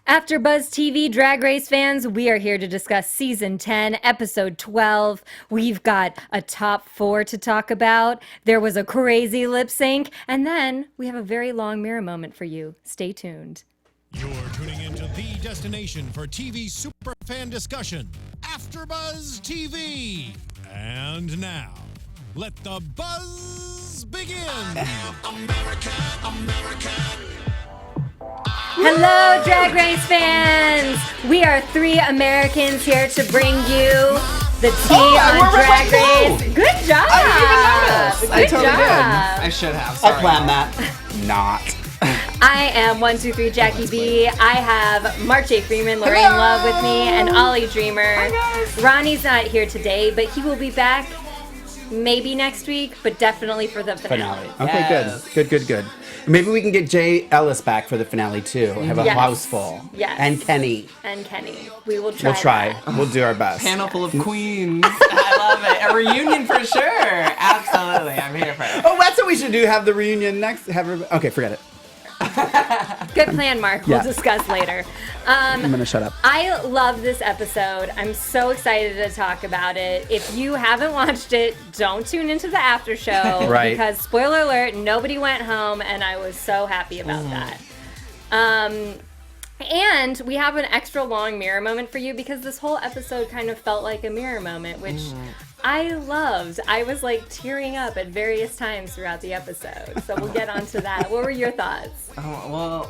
AfterBuzz TV Drag Race fans, we are here to discuss Season 10, Episode 12. We've got a top 4 to talk about. There was a crazy lip sync, and then we have a very long mirror moment for you. Stay tuned. You're tuning into the destination for TV superfan discussion, AfterBuzz TV. And now, let the buzz begin. American. Hello, Drag Race fans! We are 3 Americans here to bring you the tea on Drag Race. Good job! I didn't even notice. I totally job. did. I should have. Sorry. I planned that. Not. I am 123 Jackie B. I have Mark J. Freeman, LoRayne Love with me, and Ollie Dreamer. Hi, guys. Ronnie's not here today, but he will be back maybe next week, but definitely for the finale. Okay, Yes. good. Maybe we can get Jay Ellis back for the finale too. Have a Yes. house full. Yes. And Kenny. And Kenny. We will try. We'll try. that. We'll do our best. Panel full of queens. I love it. A reunion for sure. Absolutely. I'm here for it. Oh, that's what we should do. Have the reunion next. Okay, forget it. Good plan, Mark. We'll Yeah. discuss later. I'm gonna shut up. I love this episode. I'm so excited to talk about it. If you haven't watched it, don't tune into the after show. Right. Because, spoiler alert, nobody went home, and I was so happy about that. And we have an extra long mirror moment for you because this whole episode kind of felt like a mirror moment, which I loved. I was like tearing up at various times throughout the episode. So we'll get onto that. What were your thoughts? Oh, well,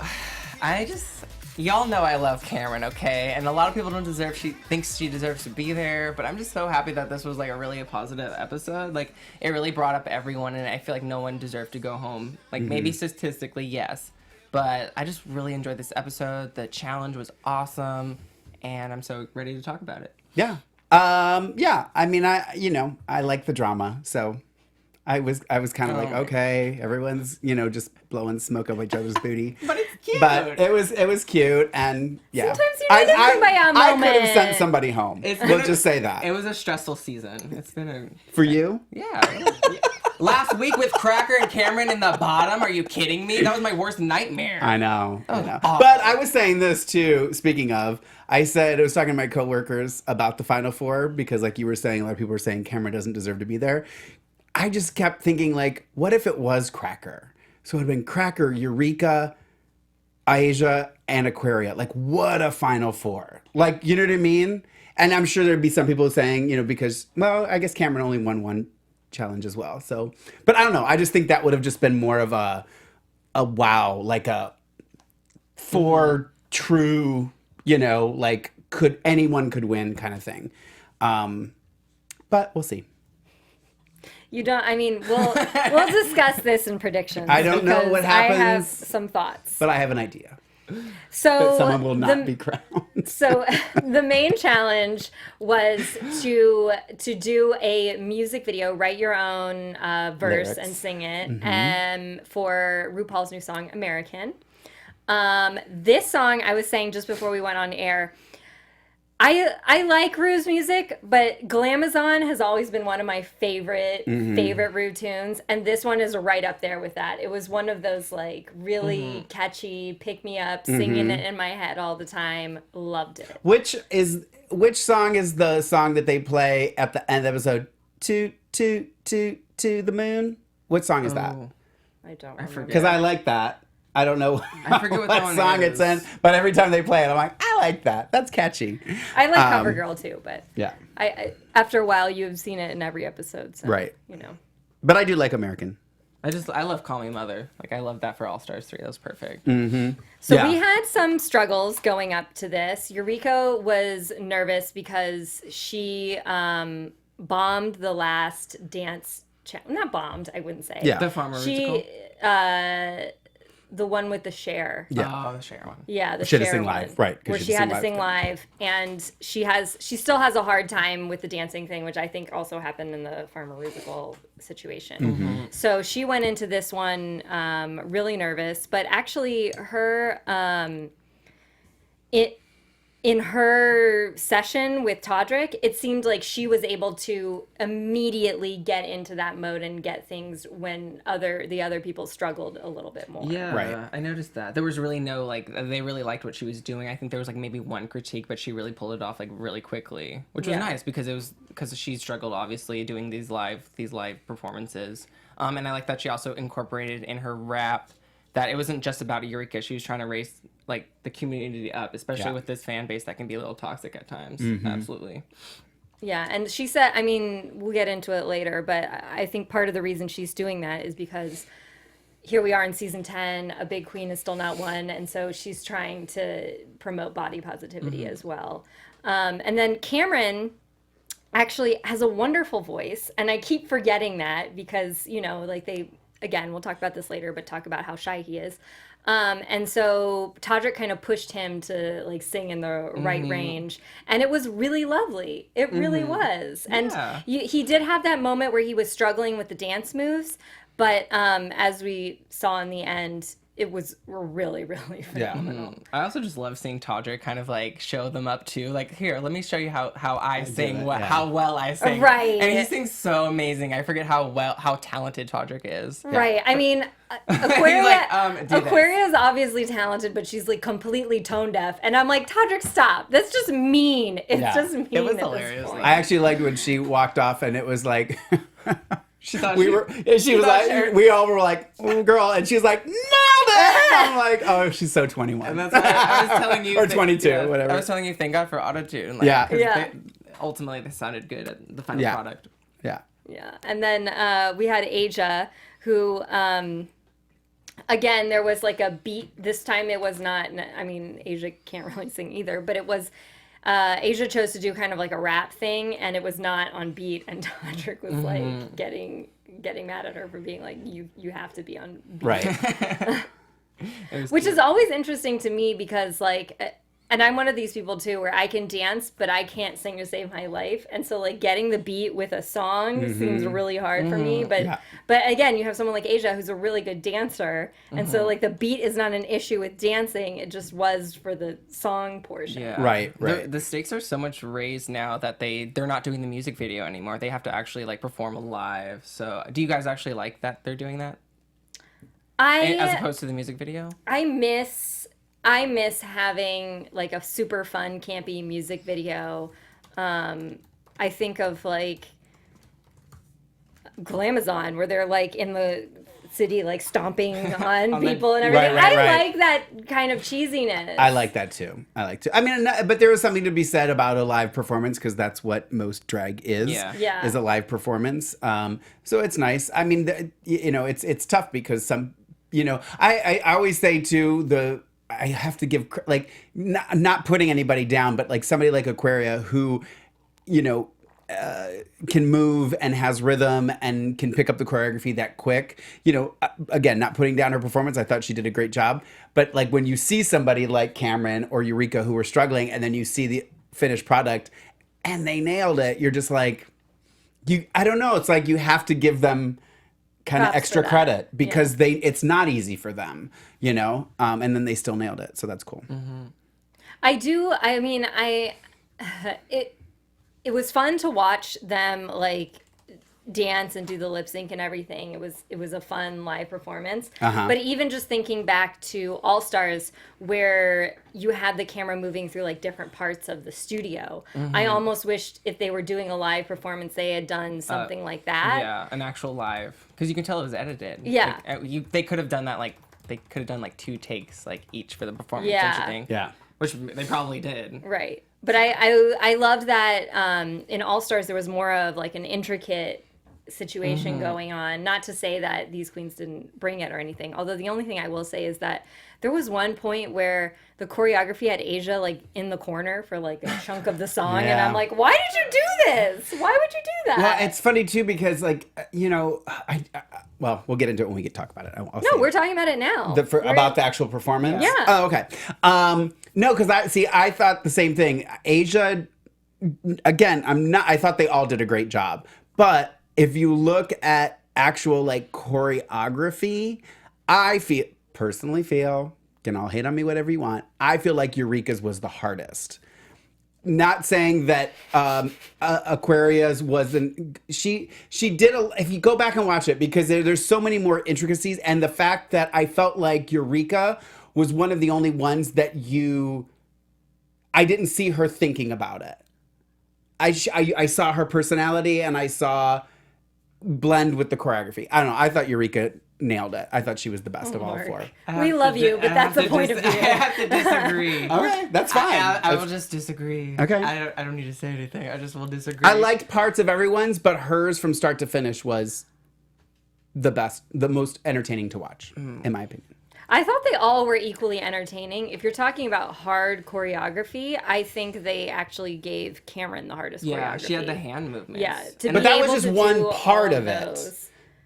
y'all know I love Cameron, okay? And a lot of people she thinks she deserves to be there, but I'm just so happy that this was like a positive episode. Like, it really brought up everyone, and I feel like no one deserved to go home. Like, maybe statistically, yes. But I just really enjoyed this episode. The challenge was awesome, and I'm so ready to talk about it. Yeah. I mean, I like the drama, so I was kind of like, okay, everyone's, just blowing smoke up each other's booty. But it's cute. But it was cute, and yeah. Sometimes you need a kumbaya I moment. could have sent somebody home. We'll just say that. It was a stressful season. It's been For you? Yeah. Last week with Cracker and Cameron in the bottom. Are you kidding me? That was my worst nightmare. I know. awful. But I was saying this too, speaking of, I was talking to my coworkers about the Final Four because like you were saying, a lot of people were saying Cameron doesn't deserve to be there. I just kept thinking like, what if it was Cracker? So it would have been Cracker, Eureka, Asia, and Aquaria. Like, what a Final Four. Like, you know what I mean? And I'm sure there'd be some people saying, because, well, I guess Cameron only won one challenge as well. So, but I don't know. I just think that would have just been more of a wow, like a 4 true, like anyone could win kind of thing. But we'll see. You don't. I mean, we'll discuss this in predictions. I don't know what happens. I have some thoughts. But I have an idea. So That someone will not be crowned. So the main challenge was to do a music video, write your own verse Lyrics. and sing it, for RuPaul's new song, American. This song, I was saying just before we went on air, I like Ru's music, but Glamazon has always been one of my favorite Ru tunes, and this one is right up there with that. It was one of those like really catchy, pick me up, singing it in my head all the time. Loved it. Which song is the song that they play at the end of the episode? To the moon. What song is that? I don't remember. Because I like that. I don't know I forget what that one song is. it's in, but every time they play it, I'm like, I like that. That's catchy. I like CoverGirl too, but Yeah. I after a while you've seen it in every episode, so Right. But I do like American. I love Call Me Mother. Like, I love that for All Stars 3. That was perfect. So Yeah. we had some struggles going up to this. Eureka was nervous because she bombed the last dance. Not bombed, I wouldn't say. Yeah. The Farmer She, musical. the one with the Cher. Yeah. Oh, the Cher one. Yeah, the She had to Cher sing one, live, right, 'cause where she she had had to to sing sing live, and she still has a hard time with the dancing thing, which I think also happened in the Farmer musical situation. So she went into this one in her session with Todrick, it seemed like she was able to immediately get into that mode and get things when the other people struggled a little bit more. Yeah, Right. I noticed that. There was really no, like, they really liked what she was doing. I think there was, like, maybe one critique, but she really pulled it off, like, really quickly, which was nice because she struggled, obviously, doing these live performances. And I like that she also incorporated in her rap that it wasn't just about Eureka. She was trying to raise, like, the community up, especially with this fan base that can be a little toxic at times. Absolutely. Yeah, and she said, I mean, we'll get into it later, but I think part of the reason she's doing that is because here we are in season 10, a big queen is still not won, and so she's trying to promote body positivity as well. And then Cameron actually has a wonderful voice, and I keep forgetting that because, you know, like again, we'll talk about this later, but talk about how shy he is. And so Todrick kind of pushed him to like sing in the right range, and it was really lovely. It really was. And he did have that moment where he was struggling with the dance moves, but as we saw in the end, it was really, really phenomenal. I also just love seeing Todrick kind of like show them up too. Like, here, let me show you how I sing, how well I sing. Right. And he sings so amazing. I forget how talented Todrick is. Right. I mean, Aquaria is obviously talented, but she's like completely tone deaf. And I'm like, Todrick, stop. That's just mean. It's just mean. It was at hilarious. This point. I actually liked when she walked off and it was like She thought we all were like, oh, girl, and she was like, nailed it. I'm like, oh, she's so 21. And that's why I was telling you. or 22, whatever. I was telling you, thank God for autotune. Like, 'cause ultimately, they sounded good at the final product. Yeah. Yeah. And then we had Asia, who, again, there was like a beat. This time it was not, I mean, Asia can't really sing either, but it was, Asia chose to do kind of like a rap thing, and it was not on beat, and Todrick was like getting mad at her for being like, you have to be on beat. Right. Which is always interesting to me because like, and I'm one of these people too where I can dance but I can't sing to save my life, and so like getting the beat with a song seems really hard for me, but again, you have someone like Asia who's a really good dancer, and so like the beat is not an issue with dancing, it just was for the song portion. Yeah. Right. The stakes are so much raised now that they're not doing the music video anymore. They have to actually like perform live. So do you guys actually like that they're doing that? As opposed to the music video? I miss having like a super fun campy music video. I think of like Glamazon, where they're like in the city like stomping on people and everything. Right. I like that kind of cheesiness. I like that too. I mean, but there was something to be said about a live performance because that's what most drag is. Yeah. Is a live performance. So it's nice. I mean, it's tough because some, I always say too, I have to give, like, not putting anybody down, but like somebody like Aquaria who, can move and has rhythm and can pick up the choreography that quick. Again, not putting down her performance. I thought she did a great job. But like when you see somebody like Cameron or Eureka who were struggling and then you see the finished product and they nailed it, you're just like, I don't know. It's like you have to give them kind of extra credit because it's not easy for them, and then they still nailed it. So that's cool. It was fun to watch them like dance and do the lip sync and everything. It was a fun live performance. But even just thinking back to All Stars, where you had the camera moving through like different parts of the studio, I almost wished if they were doing a live performance, they had done something like that. Yeah, an actual live, because you can tell it was edited. Yeah, like, they could have done that. Like they could have done like 2 takes like each for the performance. Don't you think? Yeah, which they probably did. Right. But I loved that in All Stars there was more of like an intricate situation going on. Not to say that these queens didn't bring it or anything. Although the only thing I will say is that there was one point where the choreography had Asia like in the corner for like a chunk of the song, and I'm like, why did you do this? Why would you do that? Well, it's funny too because like well, we'll get into it when we get to talk about it. We're talking about it now. About the actual performance? Yeah. Oh, okay. No, because I thought the same thing. Asia, again, I thought they all did a great job. But if you look at actual like choreography, I personally feel can all hate on me whatever you want. I feel like Eureka's was the hardest. Not saying that Aquaria's wasn't. She did. If you go back and watch it, because there's so many more intricacies, and the fact that I felt like Eureka was one of the only ones that I didn't see her thinking about it. I saw her personality, and I saw blend with the choreography. I don't know. I thought Eureka nailed it. I thought she was the best of all four. We love you, but that's the point of view. I have to disagree. Okay, that's fine. I will just disagree. Okay. I don't need to say anything. I just will disagree. I liked parts of everyone's, but hers from start to finish was the best, the most entertaining to watch, in my opinion. I thought they all were equally entertaining. If you're talking about hard choreography, I think they actually gave Cameron the hardest choreography. Yeah, she had the hand movements. Yeah, but that was just one part of it.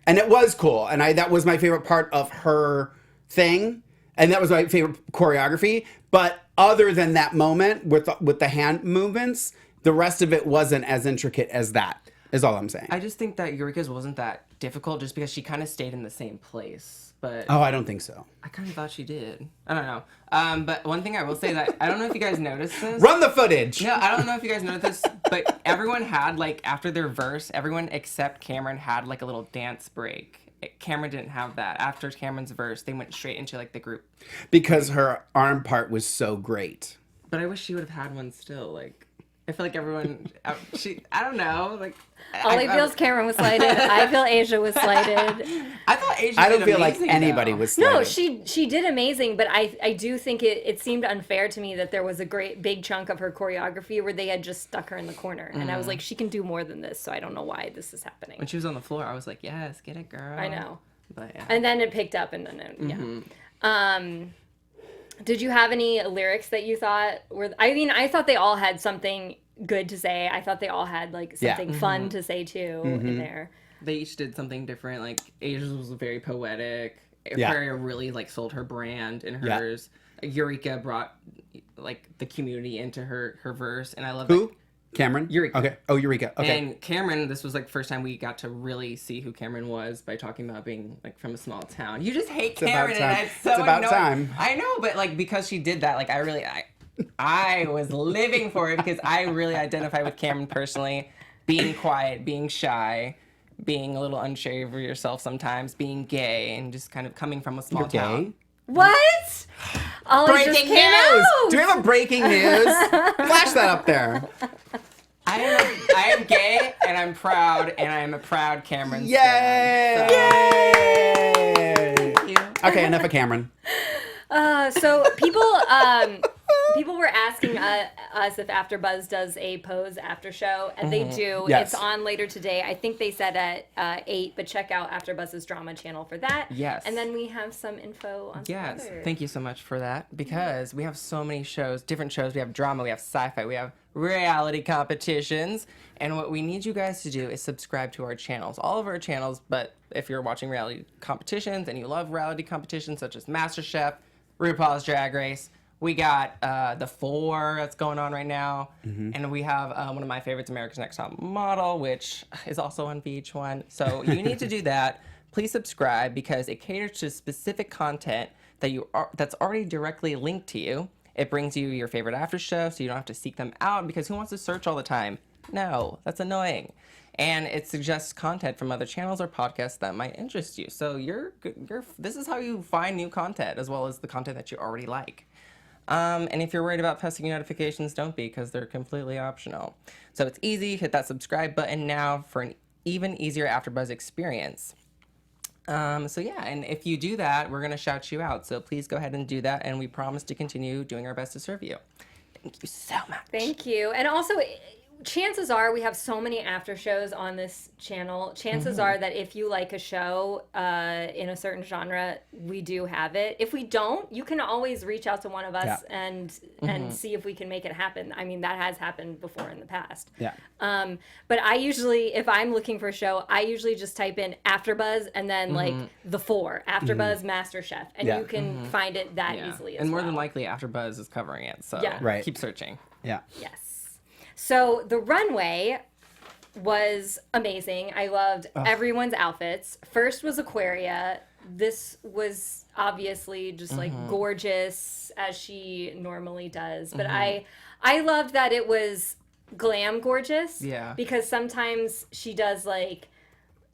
And it was cool. And that was my favorite part of her thing. And that was my favorite choreography. But other than that moment with the hand movements, the rest of it wasn't as intricate as that, is all I'm saying. I just think that Eureka's wasn't that difficult just because she kind of stayed in the same place. But I don't think so. I kind of thought she did. I don't know. But one thing I will say that I don't know if you guys noticed this. Run the footage. No, I don't know if you guys noticed this, but everyone had, like, after their verse, everyone except Cameron had, like, a little dance break. Cameron didn't have that. After Cameron's verse, they went straight into, like, the group. Because her arm part was so great. But I wish she would have had one still. Like, I feel like everyone, I don't know. Like, Ollie feels Cameron was slighted. I feel Asia was slighted. I thought Asia I don't did feel like amazing, anybody though. was slighted. No, she did amazing, but I do think it seemed unfair to me that there was a great big chunk of her choreography where they had just stuck her in the corner. And I was like, she can do more than this, so I don't know why this is happening. When she was on the floor, I was like, yes, get it, girl. I know. But yeah. And then it picked up and then, yeah. Did you have any lyrics that you thought were, I mean, I thought they all had something good to say. I thought they all had like something fun to say too in there. They each did something different. Like Asia's was very poetic. Yeah. Aquaria really like sold her brand in hers. Eureka brought like the community into her verse, and I love Who? Cameron? Eureka. Okay. Oh, Eureka. Okay. And Cameron, this was like the first time we got to really see who Cameron was by talking about being like from a small town. You just hate Cameron, and it's so It's about annoying. time. I know, but like because she did that, like I was living for it because I really identify with Cameron personally. Being quiet, being shy, being a little unsure of yourself sometimes, being gay, and just kind of coming from a small town. Gay? What? Ollie just Breaking came news! out. Do we have a breaking news? Flash that up there. I am gay, and I'm proud, and I am a proud Cameron Yay! stan. Yay! Thank you. Okay, enough of Cameron. So people were asking us if AfterBuzz does a Pose after show, and they do. Yes. It's on later today. I think they said at 8, but check out AfterBuzz's drama channel for that. Yes. And then we have some info on some Yes, other. thank you so much for that, because we have so many shows, different shows. We have drama, we have sci-fi, we have reality competitions, and what we need you guys to do is subscribe to our channels, all of our channels. But if you're watching reality competitions and you love reality competitions such as MasterChef, RuPaul's Drag Race, we got the 4 that's going on right now, and we have one of my favorites, America's Next Top Model, which is also on VH1. So you need to do that. Please subscribe, because it caters to specific content that's already directly linked to you. It brings you your favorite after show, so you don't have to seek them out, because who wants to search all the time? No, that's annoying. And it suggests content from other channels or podcasts that might interest you. So this is how you find new content, as well as the content that you already like. And if you're worried about pressing notifications, don't be, because they're completely optional. So it's easy. Hit that subscribe button now for an even easier AfterBuzz experience. So yeah, and if you do that, we're going to shout you out. So please go ahead and do that, and we promise to continue doing our best to serve you. Thank you so much. Thank you. And also, chances are we have so many after shows on this channel. Chances are that if you like a show in a certain genre, we do have it. If we don't, you can always reach out to one of us and see if we can make it happen. I mean, that has happened before in the past. Yeah. But I usually, if I'm looking for a show, I usually just type in AfterBuzz and then like the 4, AfterBuzz MasterChef, and you can find it that easily as And more well. than likely, AfterBuzz is covering it. So Right. keep searching. Yeah. Yes. So the runway was amazing. I loved everyone's outfits. First was Aquaria. this was obviously just like gorgeous as she normally does. But I loved that it was glam gorgeous. Yeah. Because sometimes she does like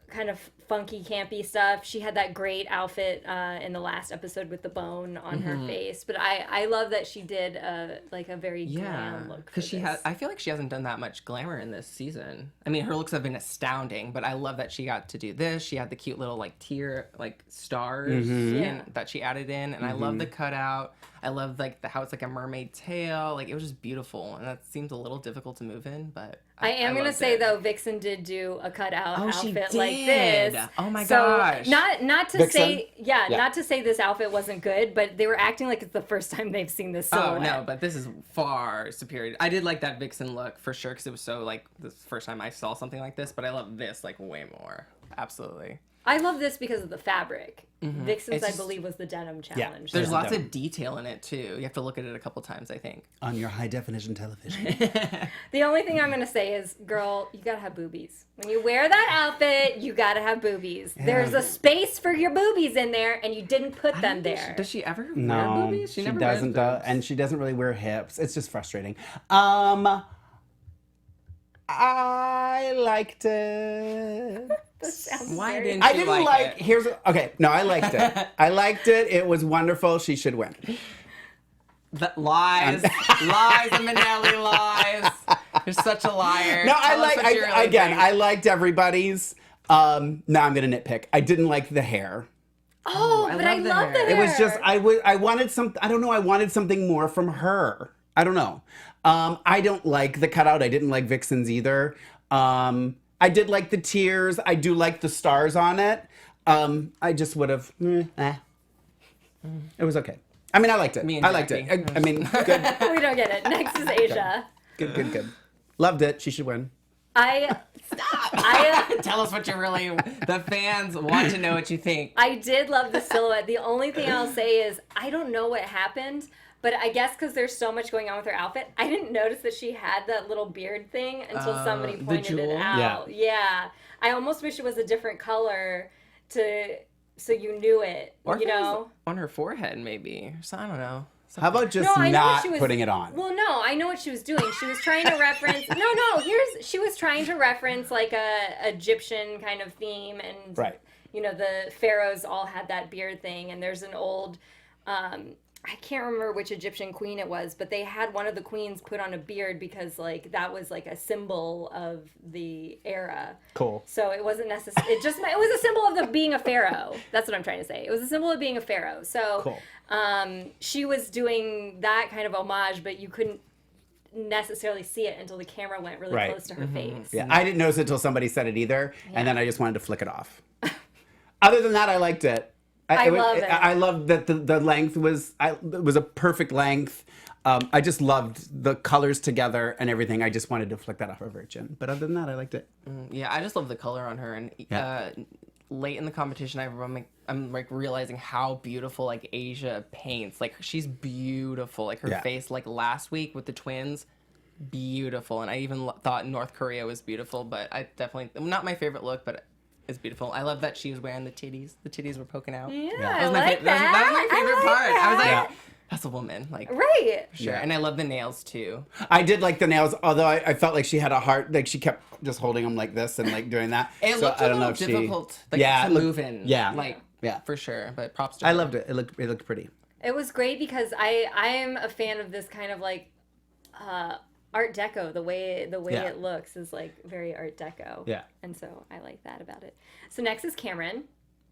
kind of funky, campy stuff. She had that great outfit in the last episode with the bone on her face. But I love that she did like a very glam look. Because I feel like she hasn't done that much glamour in this season. I mean, her looks have been astounding, but I love that she got to do this. She had the cute little like tear, like stars that she added in, and I love the cutout. I love like how it's like a mermaid tail. Like it was just beautiful, and that seems a little difficult to move in, but I am gonna say though, Vixen did do a cutout outfit like this. Oh my so gosh! Not to Vixen? say not to say this outfit wasn't good, but they were acting like it's the first time they've seen this silhouette. Oh no, but this is far superior. I did like that Vixen look for sure because it was so like the first time I saw something like this, but I love this like way more. Absolutely. I love this because of the fabric. Vixen's, It's I just- believe, was the denim challenge. There's so. lots of detail in it too. You have to look at it a couple times, I think. On your high definition television. The only thing I'm gonna say is, girl, you gotta have boobies. When you wear that outfit, you gotta have boobies. There's a space for your boobies in there, and you didn't put them there. Does she ever wear No, boobies? she never doesn't, wears boobs. and she doesn't really wear hips. It's just frustrating. I liked it. Why didn't I you didn't like it? Okay, no, I liked it. I liked it. It was wonderful. She should win. Lies, lies, and Manelli lies. You're such a liar. No, Tell us what you really think. I liked everybody's. Now I'm gonna nitpick. I didn't like the hair. Oh, but I love the love the hair. hair. It was just I wanted some. I don't know. I wanted something more from her. I don't know. I don't like the cutout. I didn't like Vixen's either. I did like the tears. I do like the stars on it. I just would have. It was okay. I mean, I liked it. Me and I liked it. Jackie. I mean, good, We don't get it. Next is Asia. good. Loved it. She should win. Tell us what you really. The fans want to know what you think. I did love the silhouette. The only thing I'll say is I don't know what happened, but I guess because there's so much going on with her outfit, I didn't notice that she had that little beard thing until somebody the pointed it jewel? out. Yeah. I almost wish it was a different color so you knew it. Or you if it was know? on her forehead, maybe. So I don't know. How about just No, I know what not she was putting it on? Well, no, I know what she was doing. She was trying to reference. She was trying to reference like a Egyptian kind of theme, and Right. you know the pharaohs all had that beard thing, and there's an old. I can't remember which Egyptian queen it was, but they had one of the queens put on a beard because like that was like a symbol of the era. Cool. So it wasn't necessary. It was a symbol of being a pharaoh. That's what I'm trying to say. It was a symbol of being a pharaoh. So Cool. she was doing that kind of homage, but you couldn't necessarily see it until the camera went really Right. close to her face. Yeah, I didn't notice it until somebody said it either, and then I just wanted to flick it off. Other than that, I liked it. I love it. I loved that the length was it was a perfect length. I just loved the colors together and everything. I just wanted to flick that off her chin. But other than that, I liked it. Yeah, I just love the color on her. And late in the competition, I'm like realizing how beautiful like Asia paints. Like she's beautiful. Like her face, like last week with the twins, beautiful. And I even thought North Korea was beautiful. But I definitely not my favorite look, but it's beautiful. I love that she was wearing the titties. The titties were poking out. Yeah, That I was my like that. that was my favorite I like part. I was that. like, that's a woman. Like, Right. sure. Yeah. And I love the nails too. I did like the nails, although I felt like she had a heart. Like she kept just holding them like this and like doing that. It So looked I a don't know little if difficult, like, Yeah, to it looked- move in. yeah. Like, Yeah. for sure. But props to I her. loved it. It looked pretty. It was great because I'm a fan of this kind of like Art Deco. The way Yeah. it looks is like very Art Deco. Yeah. And so I like that about it. So next is Cameron.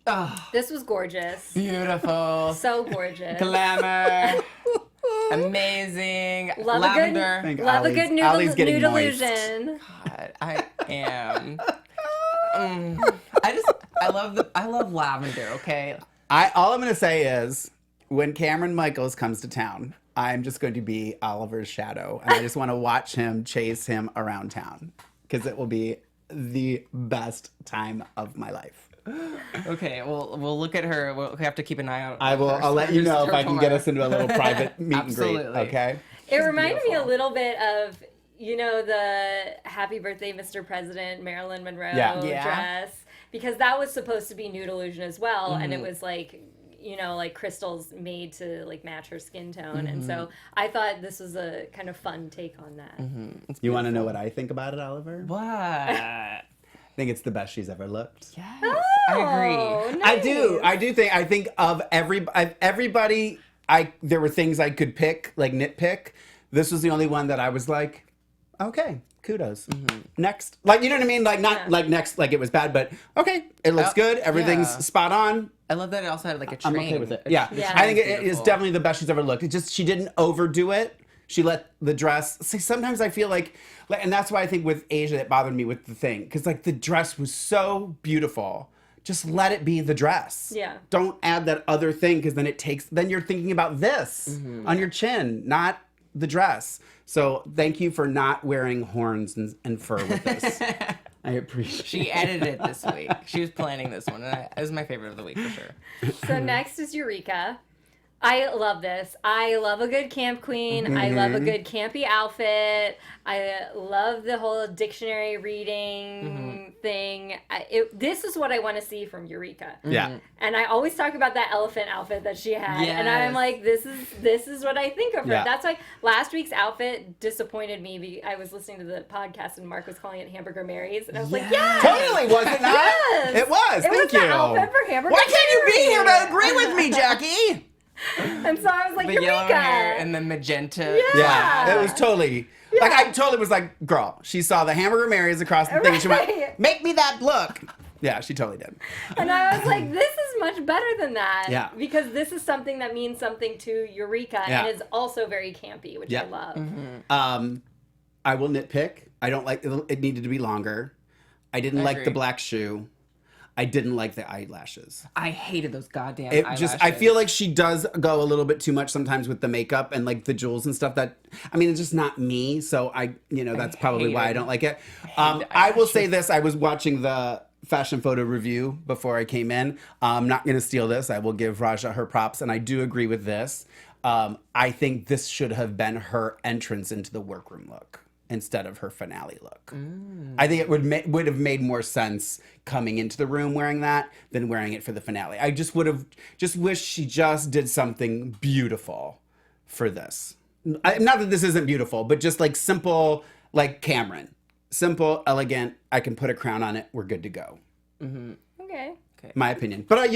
Oh, This was gorgeous. beautiful. So gorgeous. Glamour. Amazing. Love Lavender. a good, love a good Ali's getting nude moist. illusion. God, I am. I love lavender. Okay. All I'm gonna say is when Cameron Michaels comes to town, I'm just going to be Oliver's shadow, and I just want to watch him chase him around town because it will be the best time of my life. Okay. We'll look at her. We'll have to keep an eye out. I'll let you know if I can get us into a little private meet and greet. Absolutely. Okay. It reminded me a beautiful. little bit of, you know, the Happy Birthday, Mr. President Marilyn Monroe Yeah. Yeah. dress. because that was supposed to be Nude Illusion as well, and it was like, you know, like crystals made to like match her skin tone, and so I thought this was a kind of fun take on that. You want to know what I think about it, Oliver? What? I think it's the best she's ever looked. Yes, I agree. Oh, nice. I think of everybody. There were things I could pick, like nitpick. This was the only one that I was like, okay, kudos. Next, like, you know what I mean? Like, not like next, like it was bad, but okay, it looks good. Everything's spot on. I love that it also had like a train. I'm okay with it. A Yeah. train. I think it is definitely the best she's ever looked. It just, she didn't overdo it. She let the dress, see, sometimes I feel like, and that's why I think with Asia it bothered me with the thing, because like the dress was so beautiful. Just let it be the dress. Yeah. Don't add that other thing, because then you're thinking about this on your chin, not the dress. So thank you for not wearing horns and fur with this. I appreciate it. She edited it this week. She was planning this one, and it was my favorite of the week for sure. So next is Eureka. I love this. I love a good camp queen. I love a good campy outfit. I love the whole dictionary reading thing. This is what I want to see from Eureka. Yeah. And I always talk about that elephant outfit that she had, and I'm Yes. like, this is what I think of her. Yeah. That's why last week's outfit disappointed me. I was listening to the podcast, and Mark was calling it Hamburger Mary's, and I was like, yes, Totally, was it not? Yes. It was. It Thank was you. the outfit for Hamburger Why can't you be here to Mary. agree with me, Jackie? And so I was like, The Eureka. yellow hair and the magenta. Yeah, it was totally. Like, I totally was like, girl, she saw the Hamburger Mary's across the thing, and she Right. went, make me that look. Yeah, she totally did. And I was like, this is much better than that. Yeah. Because this is something that means something to Eureka Yeah. and is also very campy, which I love. I will nitpick. I don't like it needed to be longer. I didn't like the Agreed. black shoe. I didn't like the eyelashes. I hated those goddamn It eyelashes. just, I feel like she does go a little bit too much sometimes with the makeup and like the jewels and stuff that, I mean, it's just not me. So that's probably why I don't like it. I will say this. I was watching the fashion photo review before I came in. I'm not going to steal this. I will give Raja her props. And I do agree with this. I think this should have been her entrance into the workroom look instead of her finale look. I think it would have made more sense coming into the room wearing that than wearing it for the finale. I just would have wished she just did something beautiful for this. Not that this isn't beautiful, but just like simple, like Cameron. Simple, elegant, I can put a crown on it, we're good to go. Okay. My opinion. But,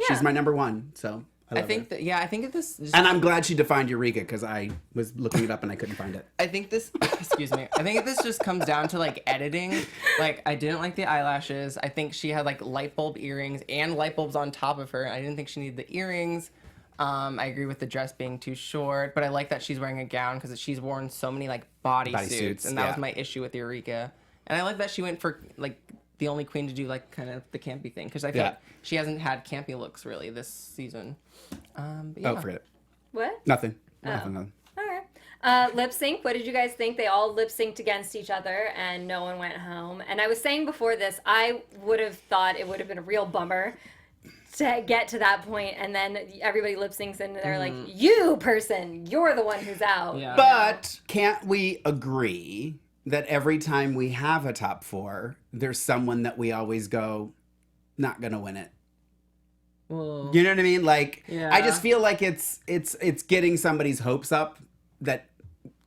she's my number one, so I love her. I think this. Just, And I'm glad she defined Eureka, because I was looking it up and I couldn't find it. I think this. Excuse me. I think this just comes down to like editing. Like I didn't like the eyelashes. I think she had like light bulb earrings and light bulbs on top of her. I didn't think she needed the earrings. I agree with the dress being too short, but I like that she's wearing a gown because she's worn so many like bodysuits, and that was my issue with Eureka. And I like that she went for like the only queen to do like kind of the campy thing, because I feel like she hasn't had campy looks really this season. But yeah. Oh, forget it. What? Nothing. Nothing. All right. Lip sync. What did you guys think? They all lip synced against each other, and no one went home. And I was saying before this, I would have thought it would have been a real bummer to get to that point, and then everybody lip syncs, and they're like, "You person, you're the one who's out." Yeah. But can't we agree that every time we have a top four, there's someone that we always go, not gonna win it? Well, You know what I mean? Like, Yeah. I just feel like it's getting somebody's hopes up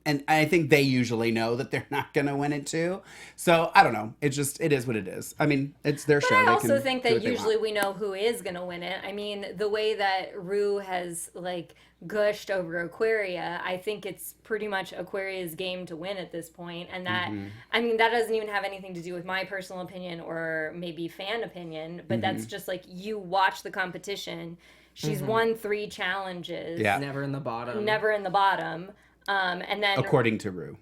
and I think they usually know that they're not going to win it too. So I don't know. It is what it is. I mean, it's their show. But I They also can think do that what they usually want. we know who is going to win it. I mean, the way that Rue has like gushed over Aquaria, I think it's pretty much Aquaria's game to win at this point. And that, I mean, that doesn't even have anything to do with my personal opinion or maybe fan opinion, but that's just like, you watch the competition. She's won 3 challenges. Yeah. never in the bottom. Never in the bottom. And then According to Rue.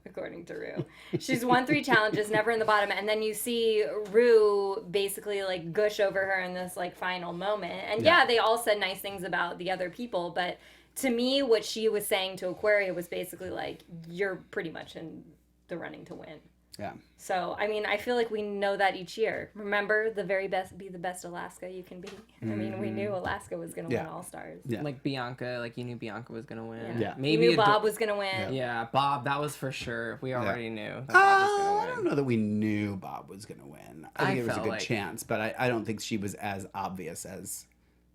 according to Rue. She's won 3 challenges, never in the bottom, and then you see Rue basically like gush over her in this like final moment. And yeah, they all said nice things about the other people, but to me what she was saying to Aquaria was basically like, you're pretty much in the running to win. Yeah. So, I mean, I feel like we know that each year. Remember, the very best, be the best Alaska you can be. I mean, we knew Alaska was going to win All-Stars. Yeah. Like Bianca, like you knew Bianca was gonna win. Yeah. Maybe You knew Bob was going to win. Yeah, Bob, that was for sure. We already knew that Bob was I gonna don't win. know that we knew Bob was going to win. I think it was a felt good like- chance, but I don't think she was as obvious as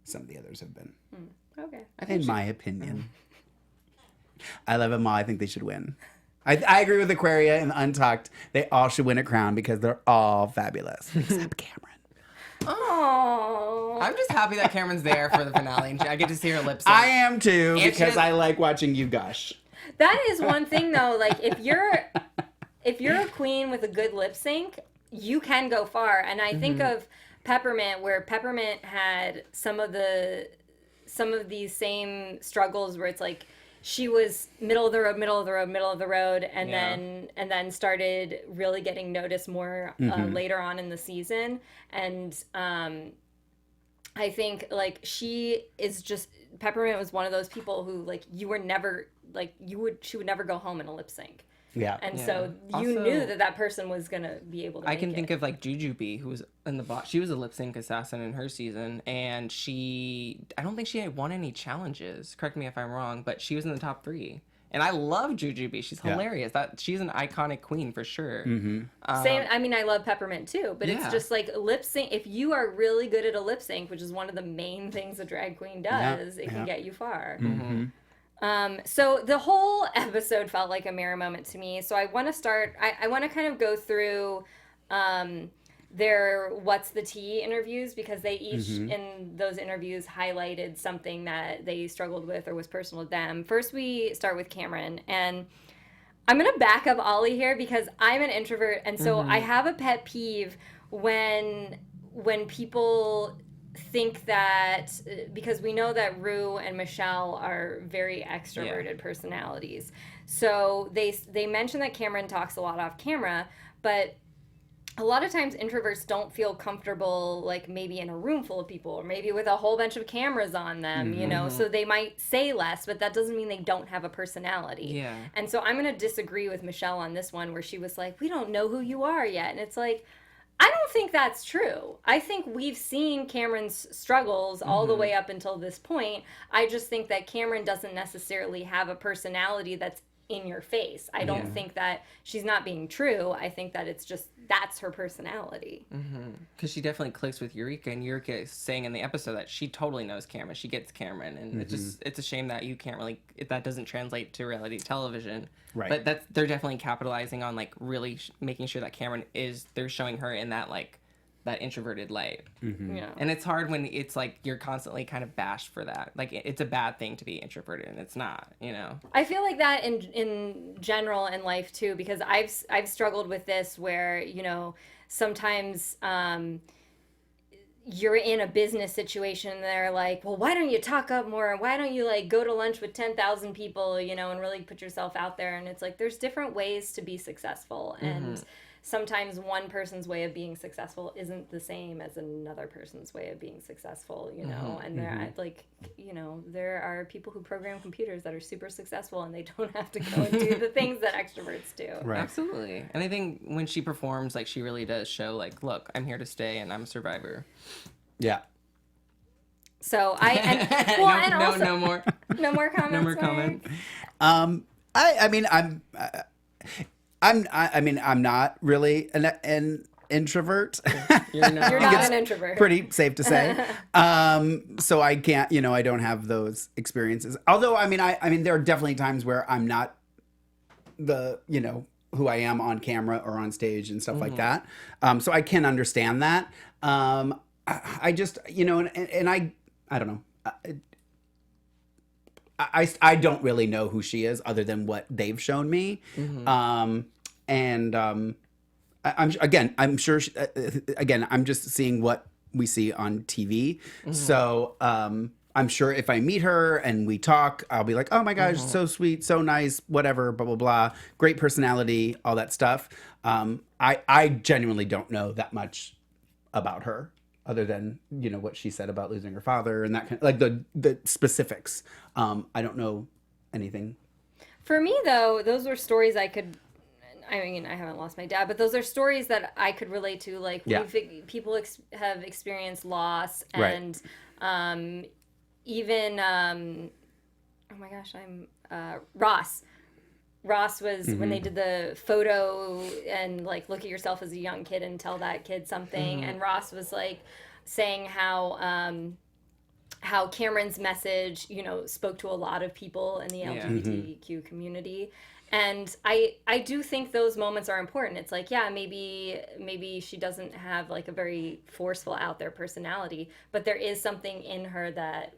some of the others have been. Okay. In my opinion. I love them all. I think they should win. I agree with Aquaria and Untucked. They all should win a crown because they're all fabulous. Except Cameron. Oh. I'm just happy that Cameron's there for the finale. And I get to see her lip sync. I am too, And because she- I like watching you gush. That is one thing, though. Like, if you're a queen with a good lip sync, you can go far. And I think of Peppermint, where Peppermint had some of these same struggles where it's like she was middle of the road, and then started really getting noticed more later on in the season. And I think like she is just Peppermint was one of those people who like she would never go home in a lip sync. Yeah. And so you Also- knew that person was going to be able to I make can it. think of like Jujubee, who was in the bot. She was a lip sync assassin in her season, and I don't think she had won any challenges. Correct me if I'm wrong, but she was in the top 3. And I love Jujubee. She's hilarious. She's an iconic queen for sure. Same. I mean, I love Peppermint too, but it's Yeah. just like lip sync. If you are really good at a lip sync, which is one of the main things a drag queen does, it can get you far. So the whole episode felt like a mirror moment to me. So I want to start. I want to kind of go through their What's the Tea interviews, because they each in those interviews highlighted something that they struggled with or was personal to them. First, we start with Cameron, and I'm going to back up Ollie here because I'm an introvert, and so I have a pet peeve when people think that, because we know that Rue and Michelle are very extroverted personalities. So they mention that Cameron talks a lot off camera, but a lot of times introverts don't feel comfortable, like maybe in a room full of people or maybe with a whole bunch of cameras on them, you know, so they might say less, but that doesn't mean they don't have a personality. Yeah. And so I'm going to disagree with Michelle on this one, where she was like, we don't know who you are yet. And it's like, I don't think that's true. I think we've seen Cameron's struggles all the way up until this point. I just think that Cameron doesn't necessarily have a personality that's in your face. I don't think that she's not being true. I think that it's just, that's her personality. Because she definitely clicks with Eureka, and Eureka is saying in the episode that she totally knows Cameron. She gets Cameron, and it's a shame that you can't really, that doesn't translate to reality television. Right. But they're definitely capitalizing on like really making sure that Cameron they're showing her in that like that introverted light. Yeah. And it's hard when it's like you're constantly kind of bashed for that. Like it's a bad thing to be introverted, and it's not, you know. I feel like that in general in life too, because I've struggled with this where, you know, sometimes you're in a business situation and they're like, well, why don't you talk up more? Why don't you like go to lunch with 10,000 people, you know, and really put yourself out there? And it's like, there's different ways to be successful. And sometimes one person's way of being successful isn't the same as another person's way of being successful, you know. And there like, you know, there are people who program computers that are super successful and they don't have to go and do the things that extroverts do. Right. Absolutely. And I think when she performs, like she really does show like, look, I'm here to stay and I'm a survivor. Yeah. So and also, no more. no more comments. No more Sorry. comments. I'm not really an introvert. You're not. You're not an introvert. Pretty safe to say. So I can't, you know, I don't have those experiences. Although, I mean, there are definitely times where I'm not the, you know, who I am on camera or on stage and stuff like that. So I can understand that. I just, you know, and I don't know. I don't really know who she is other than what they've shown me. I'm sure I'm just seeing what we see on TV. So I'm sure if I meet her and we talk, I'll be like, oh my gosh, so sweet, so nice, whatever, blah, blah, blah. Great personality, all that stuff. I genuinely don't know that much about her, other than, you know, what she said about losing her father and that kind of, like the specifics. I don't know anything. For me, though, those were stories I I mean, I haven't lost my dad, but those are stories that I could relate to. Like, Yeah. people have experienced loss, Right. and even oh my gosh, Ross. Ross was when they did the photo and like look at yourself as a young kid and tell that kid something, and Ross was like saying how Cameron's message, spoke to a lot of people in the LGBTQ community. And I do think those moments are important. It's like, yeah, maybe she doesn't have like a very forceful out there personality, but there is something in her that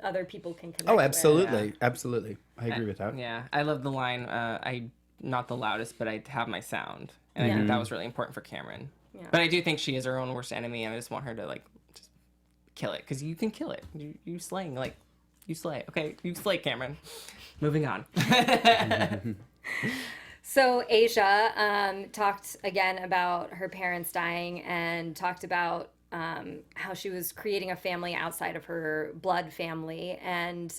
other people can connect Oh, with. absolutely. Absolutely. I agree with that. Yeah, I love the line, I not the loudest, but I have my sound. And I think that was really important for Cameron. Yeah. But I do think she is her own worst enemy, and I just want her to, like, just kill it. Because you can kill it. You slaying, like, you slay. Okay, you slay, Cameron. Moving on. So Asia talked again about her parents dying and talked about how she was creating a family outside of her blood family. And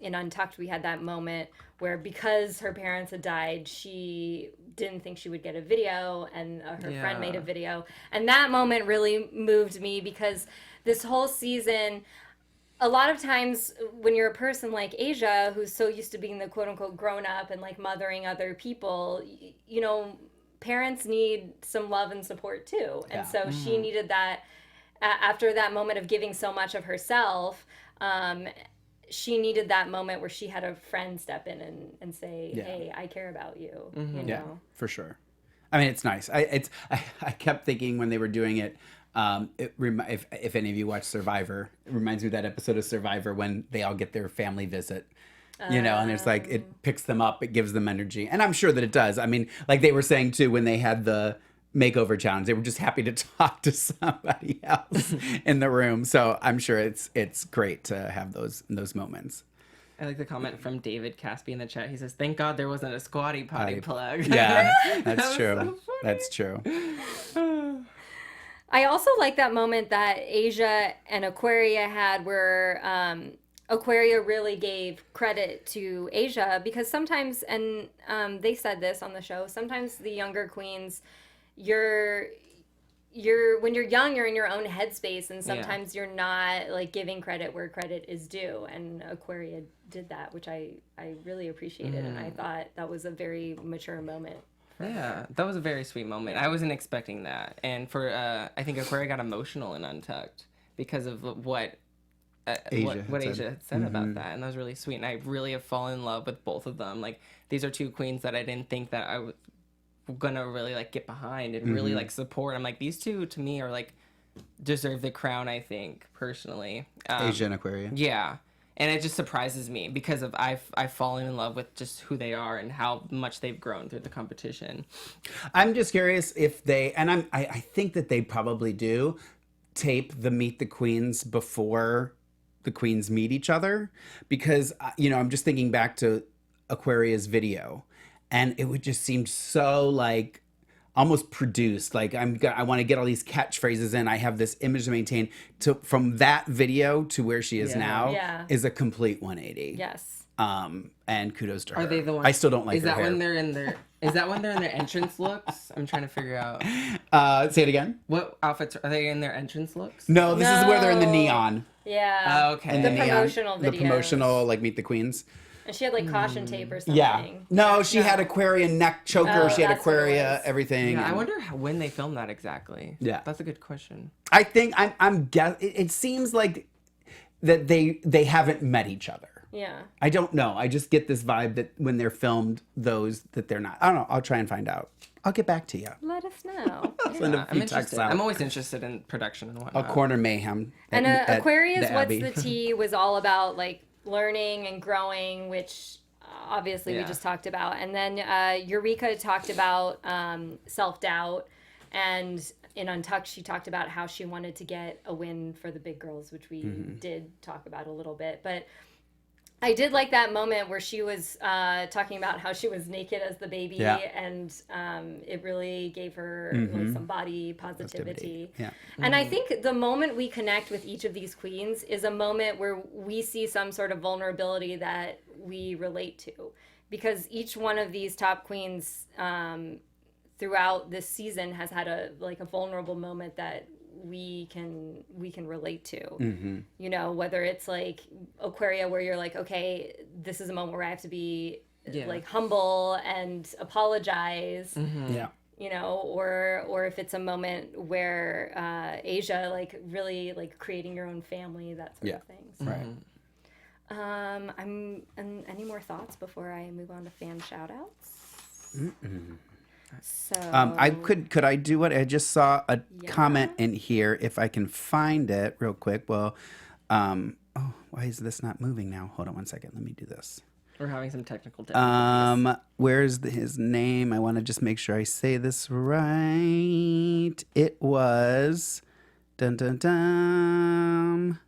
in Untucked, we had that moment where because her parents had died, she didn't think she would get a video, and her friend made a video. And that moment really moved me because this whole season, a lot of times when you're a person like Asia, who's so used to being the quote unquote grown up and like mothering other people, parents need some love and support too. And so she needed that after that moment of giving so much of herself. She needed that moment where she had a friend step in and say, hey, I care about you. Yeah, for sure. I mean, it's nice. I kept thinking when they were doing it, if any of you watch Survivor, it reminds me of that episode of Survivor when they all get their family visit, and it's like, it picks them up, it gives them energy. And I'm sure that it does. I mean, like they were saying too, when they had the makeover challenge, they were just happy to talk to somebody else in the room. So I'm sure it's great to have those moments. I like the comment from David Caspi in the chat. He says, "Thank God there wasn't a squatty potty plug." Yeah, that's was true. so funny. That's true. I also like that moment that Asia and Aquaria had where Aquaria really gave credit to Asia, because sometimes, and they said this on the show, sometimes the younger queens, you're when you're young, you're in your own headspace, and sometimes you're not like giving credit where credit is due, and Aquaria did that, which I really appreciated, and I thought that was a very mature moment. Yeah, that was a very sweet moment. I wasn't expecting that. And for I think Aquaria got emotional in Untucked because of what Asia had said about that, and that was really sweet. And I really have fallen in love with both of them. Like, these are two queens that I didn't think that I was gonna really like get behind and really like support. I'm like, these two to me are like deserve the crown, I think, personally. Asia and Aquaria. Yeah. And it just surprises me because of I've fallen in love with just who they are and how much they've grown through the competition. I'm just curious if they, and I think that they probably do, tape the Meet the Queens before the queens meet each other, because I'm just thinking back to Aquaria's video, and it would just seem so like almost produced. Like I want to get all these catchphrases in. I have this image to maintain. From that video to where she is now is a complete 180. Yes. And kudos to her. Are they the ones? I still don't like her hair. Is that when they're in their entrance looks? I'm trying to figure out. Say it again. What outfits are they in their entrance looks? No, this is where they're in the neon. Yeah. Oh, okay. And the neon, promotional videos. the promotional like Meet the Queens. And she had like caution tape or something. Yeah. No, she had Aquaria neck choker. She had that's what it Aquaria was. everything. Yeah, I wonder when they filmed that exactly. Yeah. That's a good question. I think it seems like that they haven't met each other. Yeah. I don't know. I just get this vibe that when they're filmed that they're not. I don't know. I'll try and find out. I'll get back to you. Let us know. Send a I'm few texts interested. out. I'm always interested in production and A whatnot. corner mayhem. And at Aquarius, the What's Abbey. the Tea was all about like learning and growing, which obviously we just talked about. And then Eureka talked about self-doubt, and in Untucked she talked about how she wanted to get a win for the big girls, which we did talk about a little bit. But I did like that moment where she was talking about how she was naked as the baby, and it really gave her like, some body positivity. Yeah. And I think the moment we connect with each of these queens is a moment where we see some sort of vulnerability that we relate to, because each one of these top queens throughout this season has had a vulnerable moment that we can relate to. You know, whether it's like Aquaria, where you're like, okay, this is a moment where I have to be like humble and apologize. You know, or if it's a moment where Asia, like really like creating your own family, that sort of thing. So, any more thoughts before I move on to fan shout outs? So could I do it? I just saw a comment in here. If I can find it real quick. Well, why is this not moving now? Hold on one second. Let me do this. We're having some technical difficulties. Where's his name? I want to just make sure I say this right. It was dun dun dun.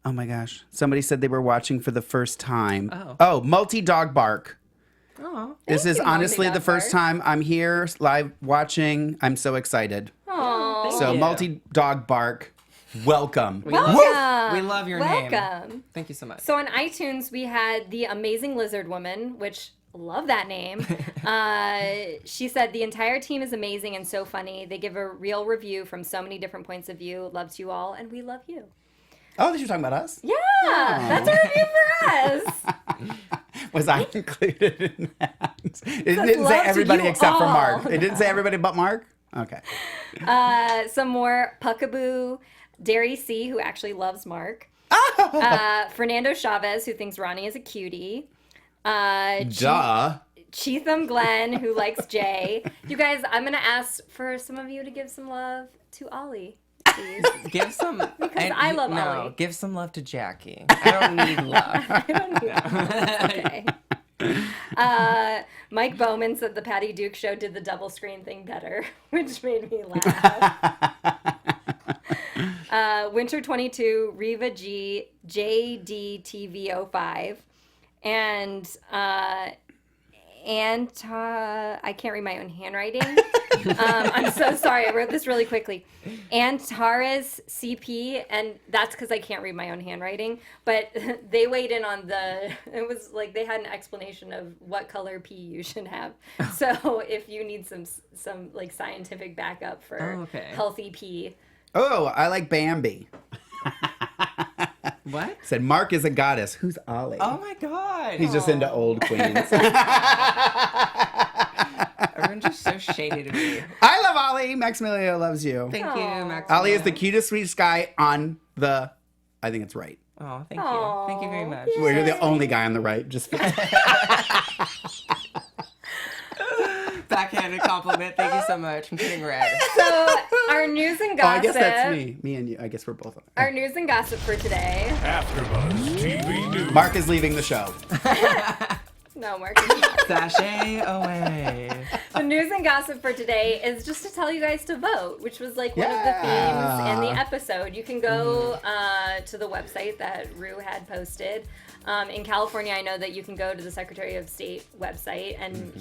Oh my gosh! Somebody said they were watching for the first time. Oh, Multi Dog Bark. Oh, this is honestly the first time I'm here live watching. I'm so excited. Aww. So Multi Dog Bark, welcome. We love your name. Welcome. Thank you so much. So on iTunes, we had The Amazing Lizard Woman, which love that name. She said, the entire team is amazing and so funny. They give a real review from so many different points of view. Loves you all, and we love you. Oh, you're talking about us? Yeah, that's a review for us. Was I included in that? It didn't say everybody except for Mark. It didn't say everybody but Mark? Okay. Some more Puckaboo, Derry C, who actually loves Mark. Fernando Chavez, who thinks Ronnie is a cutie. Duh. Cheatham Glenn, who likes Jay. You guys, I'm going to ask for some of you to give some love to Ollie. Please. Give some because I love Ollie. Give some love to Jackie. I don't need love. I don't need okay. Mike Bowman said the Patty Duke show did the double screen thing better, which made me laugh. Winter 22, Riva G, JDTV05, and I can't read my own handwriting. I'm so sorry. I wrote this really quickly. Antares CP, and that's because I can't read my own handwriting. But they weighed in on it was like they had an explanation of what color pee you should have. So if you need some like scientific backup for healthy pee. Oh, I like Bambi. What? Said Mark is a goddess. Who's Ollie? Oh my god. He's just into old queens. Everyone's just so shady to me. I love Ollie. Maximilio loves you. Thank you, Maximilio. Ollie is the cutest, sweetest guy on the... I think it's right. Oh, thank you. Thank you very much. Well, you're the only guy on the right. Just backhanded compliment. Thank you so much. I'm getting red. So our news and gossip. Oh, I guess that's me. Me and you. I guess we're both on it. Our news and gossip for today. AfterBuzz TV News. Mark is leaving the show. No, Mark is not. Sashay away. The news and gossip for today is just to tell you guys to vote, which was like one of the themes in the episode. You can go to the website that Ru had posted. In California, I know that you can go to the Secretary of State website, and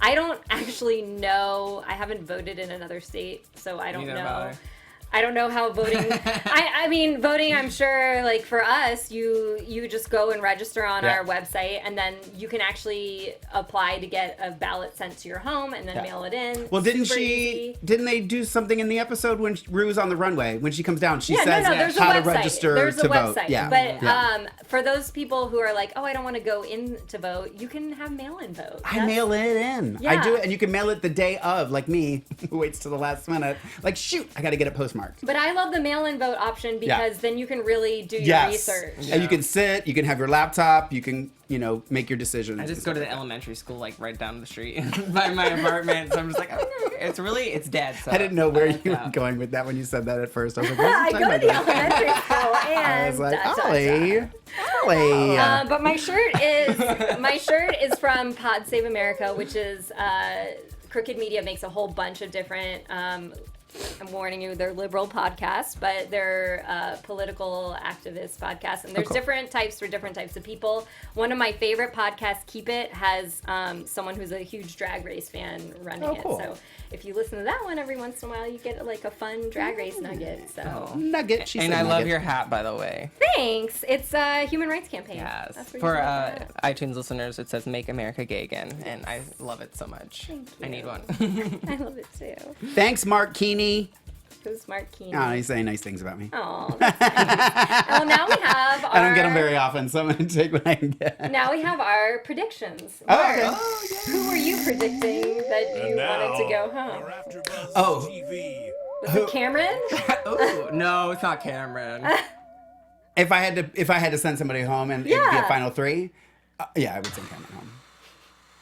I don't actually know. I haven't voted in another state, so I don't know. I don't know how voting. I mean, voting. I'm sure, like for us, you just go and register on our website, and then you can actually apply to get a ballot sent to your home, and then mail it in. Well, didn't they do something in the episode when Ru's on the runway? When she comes down, she says how to register to vote. Yeah. But for those people who are like, oh, I don't want to go in to vote, you can have mail-in vote. I mail it in. Yeah. I do it, and you can mail it the day of, like me, who waits to the last minute. Like, shoot, I got to get it postmarked. But I love the mail-in vote option because then you can really do your research. Yeah. And you can sit, you can have your laptop, you can, make your decisions. I just go to the elementary school, like, right down the street by my apartment. So I'm just like, it's dead. So I didn't know where you were going with that when you said that at first. I was like, I go to the elementary school, and I was like, Ollie. But my shirt is from Pod Save America, which is Crooked Media makes a whole bunch of different I'm warning you, they're liberal podcasts, but they're political activist podcasts, and there's different types for different types of people. One of my favorite podcasts, Keep It, has someone who's a huge Drag Race fan running it. Cool. So if you listen to that one every once in a while, you get like a fun Drag Race nugget. So Nugget. She And said I love nugget. your hat, by the way. thanks. It's a human rights campaign. Yes. That's where you For can look it up. iTunes listeners, it says "Make America Gay Again," and I love it so much. Thank I need you. one. I love it too. Thanks, Mark Keeney. Who's Mark Keeney? Oh, he's saying nice things about me. Oh, that's nice. Well, now we have our... I don't get them very often, so I'm going to take what I can get. Now we have our predictions. Oh, Mark, okay. who were you predicting that you wanted to go home? Your AfterBuzz Oh. TV. Was it Cameron? Ooh, no, it's not Cameron. If I had to send somebody home and it'd be Yeah. a final three, yeah, I would send Cameron home.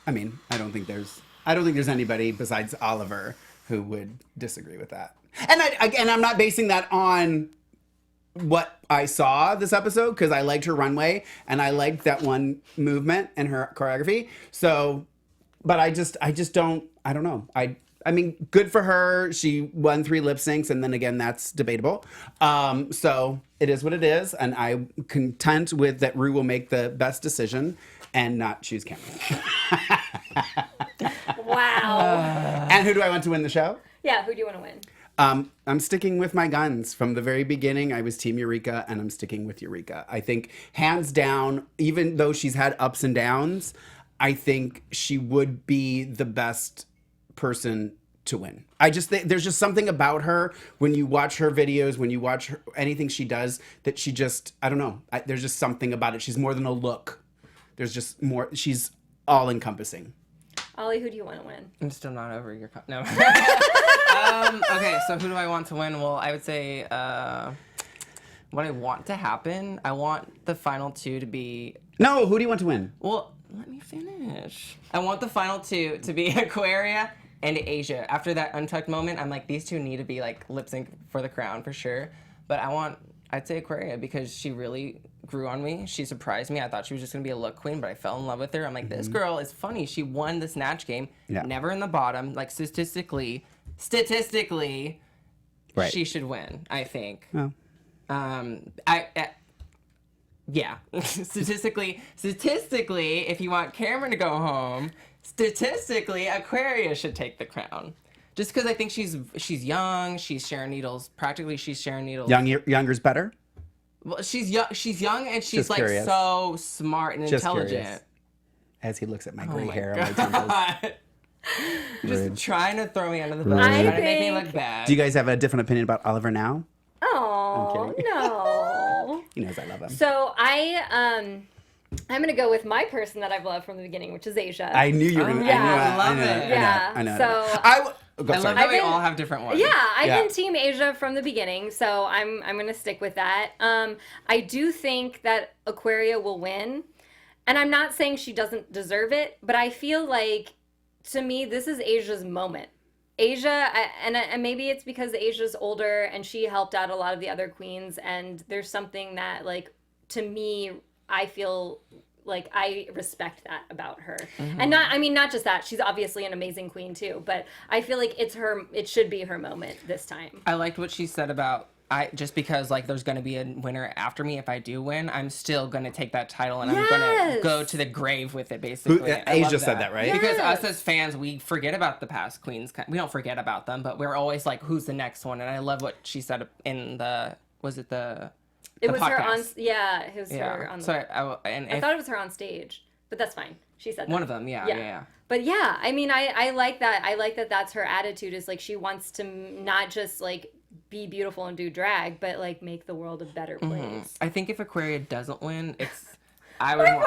I mean, I don't think there's anybody besides Oliver who would disagree with that. And I'm not basing that on what I saw this episode, because I liked her runway and I liked that one movement and her choreography. So, but I don't know. I mean, good for her. She won 3 lip syncs, and then again, that's debatable. So it is what it is, and I'm content with that. Ru will make the best decision and not choose Cameron. Wow. And who do I want to win the show? Yeah, who do you want to win? I'm sticking with my guns. From the very beginning, I was Team Eureka, and I'm sticking with Eureka. I think, hands down, even though she's had ups and downs, I think she would be the best person to win. I just think there's just something about her when you watch her videos, when you watch her, anything she does, that she just, I don't know. There's just something about it. She's more than a look. There's just more. She's all encompassing. Ollie, who do you want to win? I'm still not over your... No. Okay, so who do I want to win? Well, I would say what I want to happen, I want the final 2 to be... No, who do you want to win? Well, let me finish. I want the final 2 to be Aquaria and Asia. After that untucked moment, I'm like, these 2 need to be like lip sync for the crown for sure. But I'd say Aquaria, because she really grew on me. She surprised me. I thought she was just gonna be a look queen, but I fell in love with her. I'm like, this girl is funny. She won the snatch game. Yeah. Never in the bottom. Like statistically, Right. she should win, I think. Oh. Yeah. statistically, if you want Cameron to go home, statistically, Aquaria should take the crown. Just because I think she's young, she's Sharon Needles. Practically, she's Sharon Needles. Younger's better? Well, she's young, and she's Just like curious. so smart and Just intelligent. curious. As he looks at my Oh gray my hair on my temples. God. Just Rude. trying to throw me under the bus, Rude. trying I to make me think- look bad. Do you guys have a different opinion about Oliver now? Oh, kidding. no. He knows I love him. So I'm going to go with my person that I've loved from the beginning, which is Asia. I knew you were going to. yeah. I love it. Yeah, I know. so- I love I've that we been- all have different ones. Yeah, I've Yeah. been Team Asia from the beginning, so I'm gonna stick with that. I do think that Aquaria will win, and I'm not saying she doesn't deserve it, but I feel like, to me, this is Asia's moment. Asia, and maybe it's because Asia's older and she helped out a lot of the other queens, and there's something that, like, to me, I feel like I respect that about her. And not just that, she's obviously an amazing queen too, but I feel like it should be her moment this time. I liked what she said about just because like there's gonna be a winner after me if I do win, I'm still gonna take that title and I'm gonna Yes. go to the grave with it basically. I Asia love said that, right? Because Yes. us as fans, we forget about the past queens. We don't forget about them, but we're always like, who's the next one? And I love what she said in the It was her on, podcast. it was her on the, So I thought it was her on stage, but that's fine. She said that. one of them, yeah. But yeah, I mean, I like that. I like that that's her attitude, is like she wants to not just like be beautiful and do drag, but like make the world a better place. I think if Aquaria doesn't win, Why are you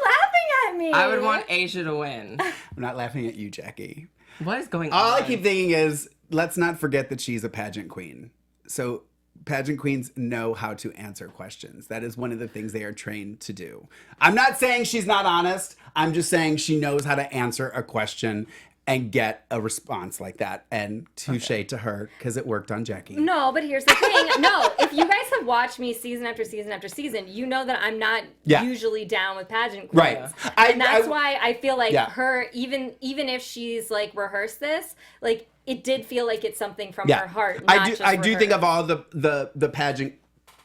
laughing at me? I would want Asia to win. I'm not laughing at you, Jackie. What is going on? All I keep thinking is, let's not forget that she's a pageant queen. So pageant queens know how to answer questions. That is one of the things they are trained to do. I'm not saying she's not honest. I'm just saying she knows how to answer a question and get a response like that. And touche to her, because it worked on Jackie. No, but here's the thing. No, if you guys have watched me season after season after season, you know that I'm not usually down with pageant queens. Right. And that's why I feel like Yeah. her, even if she's like rehearsed this, like it did feel like it's something from her heart. Not just I do think rehearsed. of all the pageant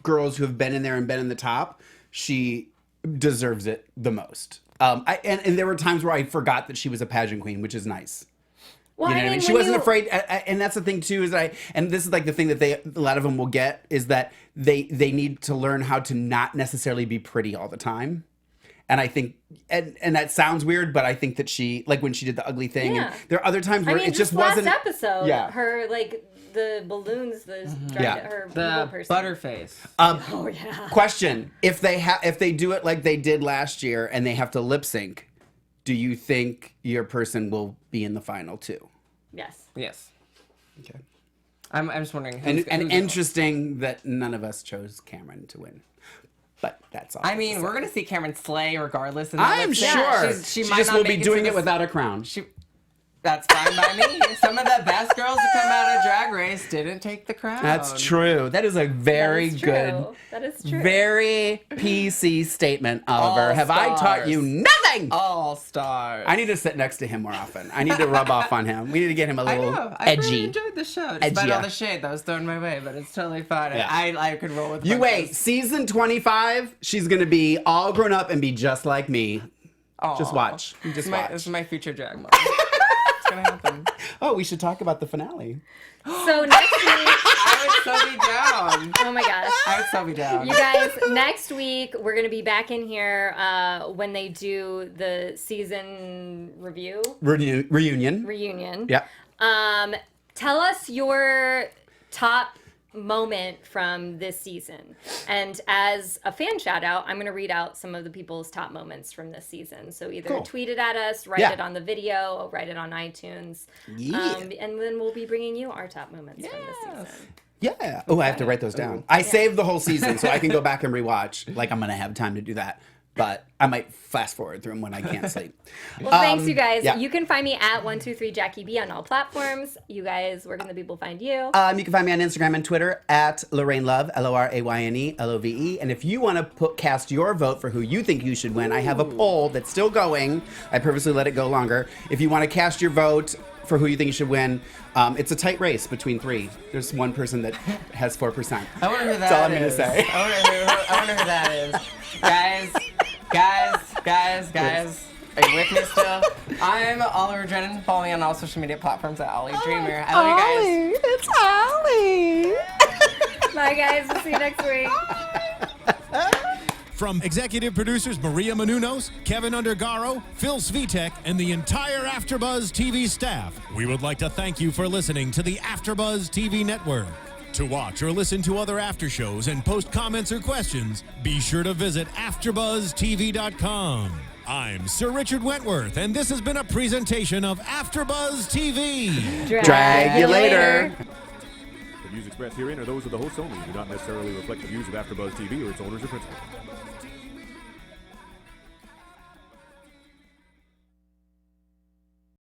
girls who have been in there and been in the top, she deserves it the most. And there were times where I forgot that she was a pageant queen, which is nice. Well, You know what I mean? She wasn't afraid, and that's the thing too. Is and this is like the thing that a lot of them will get is that they need to learn how to not necessarily be pretty all the time. And I think, and that sounds weird, but I think that she, like when she did the ugly thing, and there are other times where it just last wasn't. episode, her like the balloons, her evil person. Butterface. Oh yeah. Question: if they do it like they did last year and they have to lip sync, do you think your person will be in the final too? Yes. Yes. Okay. I'm just wondering. And interesting that none of us chose Cameron to win. But that's all. I mean, we're gonna see Cameron slay regardless. I'm sure she might just not will make be it doing to it without a crown. That's fine by me. Some of the best girls to come out of Drag Race didn't take the crown. That's true. That is a very good, That is true. very PC statement, Oliver. Have I taught you nothing? All stars. I need to sit next to him more often. I need to rub off on him. We need to get him a little I edgy. really enjoyed the show. Despite all the shade that was thrown my way, but it's totally fine. Yeah. I could roll with the You wait. punches. Season 25, she's going to be all grown up and be just like me. Aw. Just watch. You just watch. This is my future drag mom. It's gonna happen. Oh, we should talk about the finale. So next week, I would so be down. oh my gosh. I would so be down. You guys, next week we're gonna be back in here when they do the season review Reunion. reunion. Yep. Tell us your top moment from this season, and as a fan shout out, I'm going to read out some of the people's top moments from this season. So either tweet it at us, write it on the video, or write it on iTunes, and then we'll be bringing you our top moments from this season. Yeah. Oh, I have to write those down. I saved the whole season so I can go back and rewatch. Like, I'm going to have time to do that. But I might fast forward through them when I can't sleep. Well, thanks, you guys. Yeah. You can find me at 123JackieB on all platforms. You guys, where can the people find you? You can find me on Instagram and Twitter at LoRayne Love, LoRayne Love. And if you want to cast your vote for who you think you should win, I have a poll that's still going. I purposely let it go longer. If you want to cast your vote for who you think you should win, it's a tight race between three. There's one person that has 4%. I wonder who that is. That's all I'm going to say. I wonder who that is. Guys. Are you with me still? I'm Oliver Drennan. Follow me on all social media platforms at Ollie Dreamer. I love you guys. It's Ollie. Bye, guys. We'll see you next week. From executive producers Maria Menounos, Keven Undergaro, Phil Svitek, and the entire AfterBuzz TV staff, we would like to thank you for listening to the AfterBuzz TV network. To watch or listen to other after shows and post comments or questions, be sure to visit AfterBuzzTV.com. I'm Sir Richard Wentworth, and this has been a presentation of AfterBuzz TV. Drag you later. The views expressed herein are those of the hosts only and do not necessarily reflect the views of AfterBuzz TV or its owners or principals.